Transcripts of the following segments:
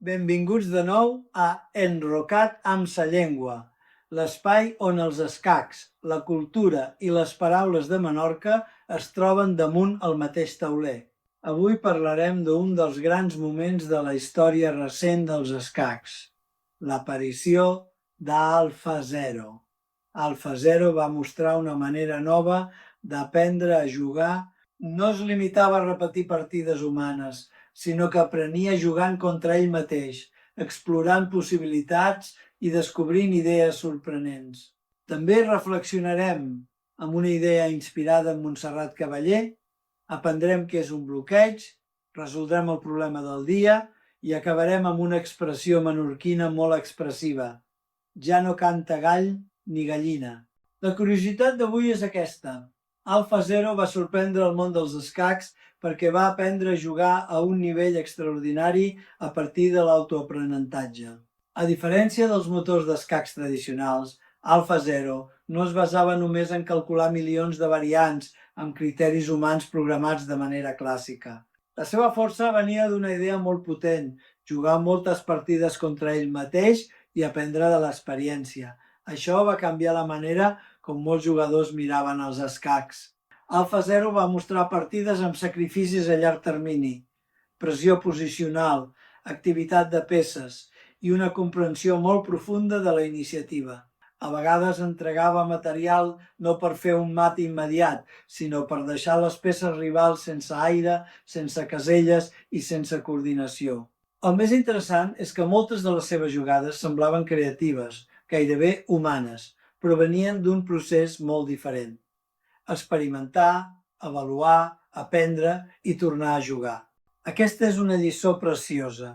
Benvinguts de nou a Enrocat amb sa llengua, l'espai on els escacs, la cultura i les paraules de Menorca es troben damunt el mateix tauler. Avui parlarem d'un dels grans moments de la història recent dels escacs, l'aparició d'Alpha Zero. Alpha Zero va mostrar una manera nova d'aprendre a jugar. No es limitava a repetir partides humanes, sinó que aprenia jugant contra ell mateix, explorant possibilitats i descobrint idees sorprenents. També reflexionarem amb una idea inspirada en Montserrat Cavaller, aprendrem què és un bloqueig, resoldrem el problema del dia i acabarem amb una expressió menorquina molt expressiva. Ja no canta gall ni gallina. La curiositat d'avui és aquesta. Alpha Zero va sorprendre el món dels escacs perquè va aprendre a jugar a un nivell extraordinari a partir de l'autoaprenentatge. A diferència dels motors d'escacs tradicionals, Alpha Zero no es basava només en calcular milions de variants amb criteris humans programats de manera clàssica. La seva força venia d'una idea molt potent, jugar moltes partides contra ell mateix i aprendre de l'experiència. Això va canviar la manera com molts jugadors miraven els escacs. Alpha Zero va mostrar partides amb sacrificis a llarg termini, pressió posicional, activitat de peces i una comprensió molt profunda de la iniciativa. A vegades entregava material no per fer un mat immediat, sinó per deixar les peces rivals sense aire, sense caselles i sense coordinació. El més interessant és que moltes de les seves jugades semblaven creatives, gairebé humanes, però venien d'un procés molt diferent. Experimentar, avaluar, aprendre i tornar a jugar. Aquesta és una lliçó preciosa.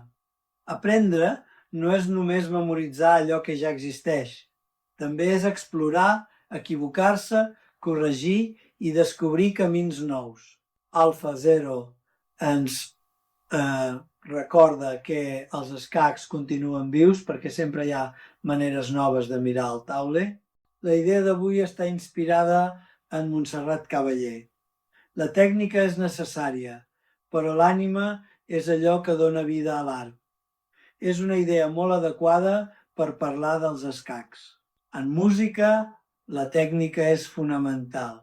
Aprendre no és només memoritzar allò que ja existeix. També és explorar, equivocar-se, corregir i descobrir camins nous. Alpha Zero ens recorda que els escacs continuen vius perquè sempre hi ha maneres noves de mirar el tauler. La idea d'avui està inspirada en Montserrat Cavaller. La tècnica és necessària, però l'ànima és allò que dona vida a l'art. És una idea molt adequada per parlar dels escacs. En música, la tècnica és fonamental.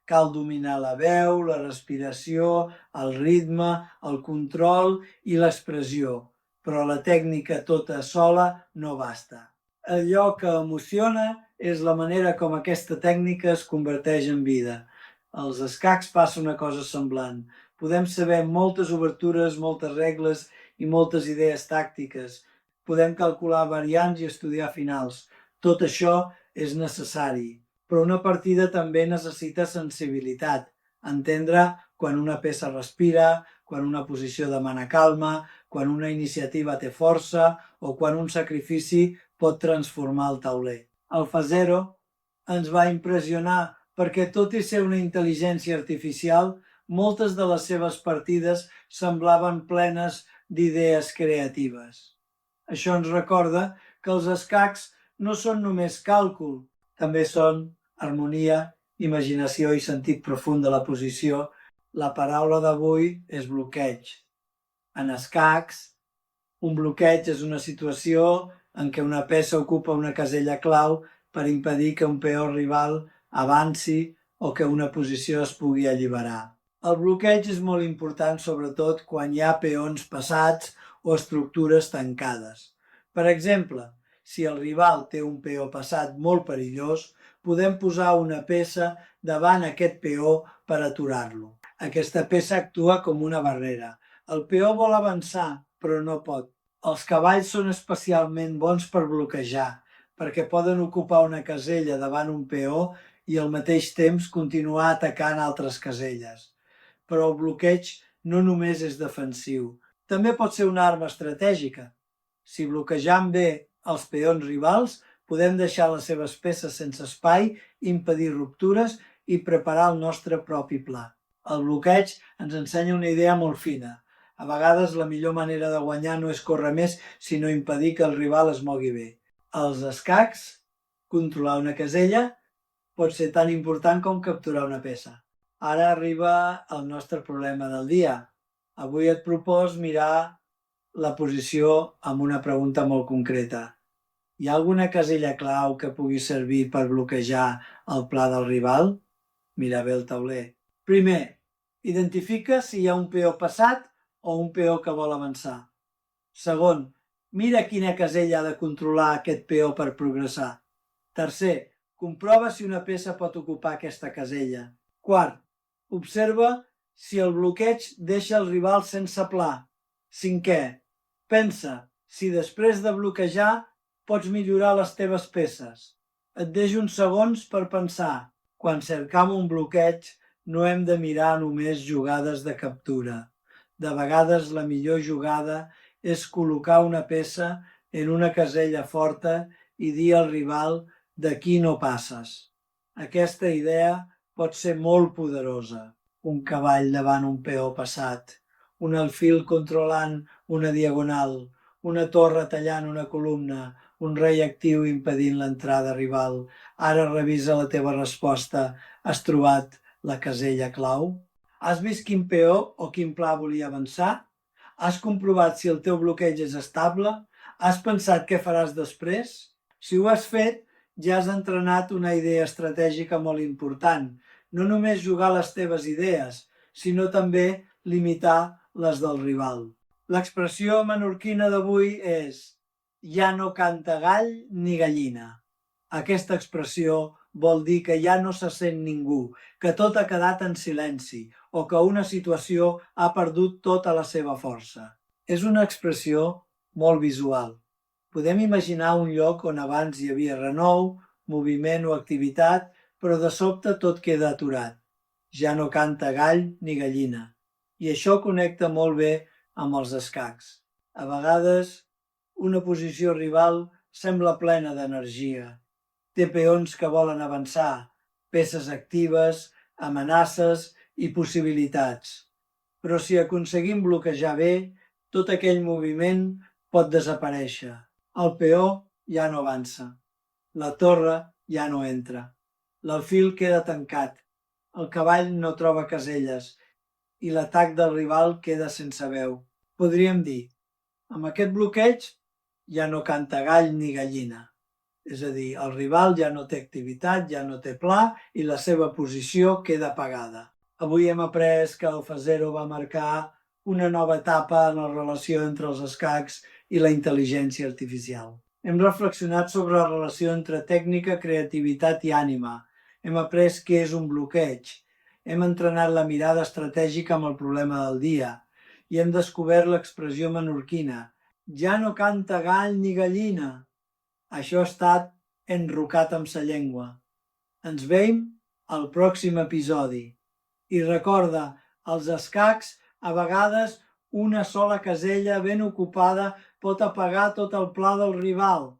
Cal dominar la veu, la respiració, el ritme, el control i l'expressió, però la tècnica tota sola no basta. Allò que emociona és la manera com aquesta tècnica es converteix en vida. Als escacs passa una cosa semblant. Podem saber moltes obertures, moltes regles i moltes idees tàctiques. Podem calcular variants i estudiar finals. Tot això és necessari, però una partida també necessita sensibilitat, entendre quan una peça respira, quan una posició demana calma, quan una iniciativa té força o quan un sacrifici pot transformar el tauler. Alpha Zero ens va impressionar perquè, tot i ser una intel·ligència artificial, moltes de les seves partides semblaven plenes d'idees creatives. Això ens recorda que els escacs no són només càlcul, també són harmonia, imaginació i sentit profund de la posició. La paraula d'avui és bloqueig. En escacs, un bloqueig és una situació en què una peça ocupa una casella clau per impedir que un peó rival avanci o que una posició es pugui alliberar. El bloqueig és molt important sobretot quan hi ha peons passats o estructures tancades. Per exemple, si el rival té un peó passat molt perillós, podem posar una peça davant aquest peó per aturar-lo. Aquesta peça actua com una barrera. El peó vol avançar, però no pot. Els cavalls són especialment bons per bloquejar, perquè poden ocupar una casella davant un peó i al mateix temps continuar atacant altres caselles. Però el bloqueig no només és defensiu, també pot ser una arma estratègica. Si bloquejam bé els peons rivals, podem deixar les seves peces sense espai, impedir ruptures i preparar el nostre propi pla. El bloqueig ens ensenya una idea molt fina. A vegades la millor manera de guanyar no és córrer més, sinó impedir que el rival es mogui bé. Als escacs, controlar una casella pot ser tan important com capturar una peça. Ara arriba el nostre problema del dia. Avui et propos mirar la posició amb una pregunta molt concreta. Hi ha alguna casella clau que pugui servir per bloquejar el pla del rival? Mira bé el tauler. Primer, identifica si hi ha un peó passat o un peó que vol avançar. Segon, mira quina casella ha de controlar aquest peó per progressar. Tercer, comprova si una peça pot ocupar aquesta casella. Quart, observa si el bloqueig deixa el rival sense pla. Cinquè, pensa si després de bloquejar pots millorar les teves peces. Et deixo uns segons per pensar. Quan cercam un bloqueig no hem de mirar només jugades de captura. De vegades la millor jugada és col·locar una peça en una casella forta i dir al rival d'aquí no passes. Aquesta idea pot ser molt poderosa. Un cavall davant un peó passat, un alfil controlant una diagonal, una torre tallant una columna, un rei actiu impedint l'entrada rival. Ara revisa la teva resposta. Has trobat la casella clau? Has vist quin peó o quin pla volia avançar? Has comprovat si el teu bloqueig és estable? Has pensat què faràs després? Si ho has fet, ja has entrenat una idea estratègica molt important. No només jugar les teves idees, sinó també limitar les del rival. L'expressió menorquina d'avui és ja no canta gall ni gallina. Aquesta expressió vol dir que ja no se sent ningú, que tot ha quedat en silenci o que una situació ha perdut tota la seva força. És una expressió molt visual. Podem imaginar un lloc on abans hi havia renou, moviment o activitat, però de sobte tot queda aturat. Ja no canta gall ni gallina. I això connecta molt bé amb els escacs. A vegades, una posició rival sembla plena d'energia. Té peons que volen avançar, peces actives, amenaces i possibilitats. Però si aconseguim bloquejar bé, tot aquell moviment pot desaparèixer. El peó ja no avança. La torre ja no entra. L'alfil queda tancat. El cavall no troba caselles i l'atac del rival queda sense veu. Podríem dir, amb aquest bloqueig ja no canta gall ni gallina. És a dir, el rival ja no té activitat, ja no té pla i la seva posició queda apagada. Avui hem après que el Fazero va marcar una nova etapa en la relació entre els escacs i la intel·ligència artificial. Hem reflexionat sobre la relació entre tècnica, creativitat i ànima. Hem après què és un bloqueig. Hem entrenat la mirada estratègica amb el problema del dia i hem descobert l'expressió menorquina. Ja no canta gall ni gallina. Això ha estat enrocat amb sa llengua. Ens veiem al pròxim episodi. I recorda, als escacs, a vegades una sola casella ben ocupada pot apagar tot el pla del rival.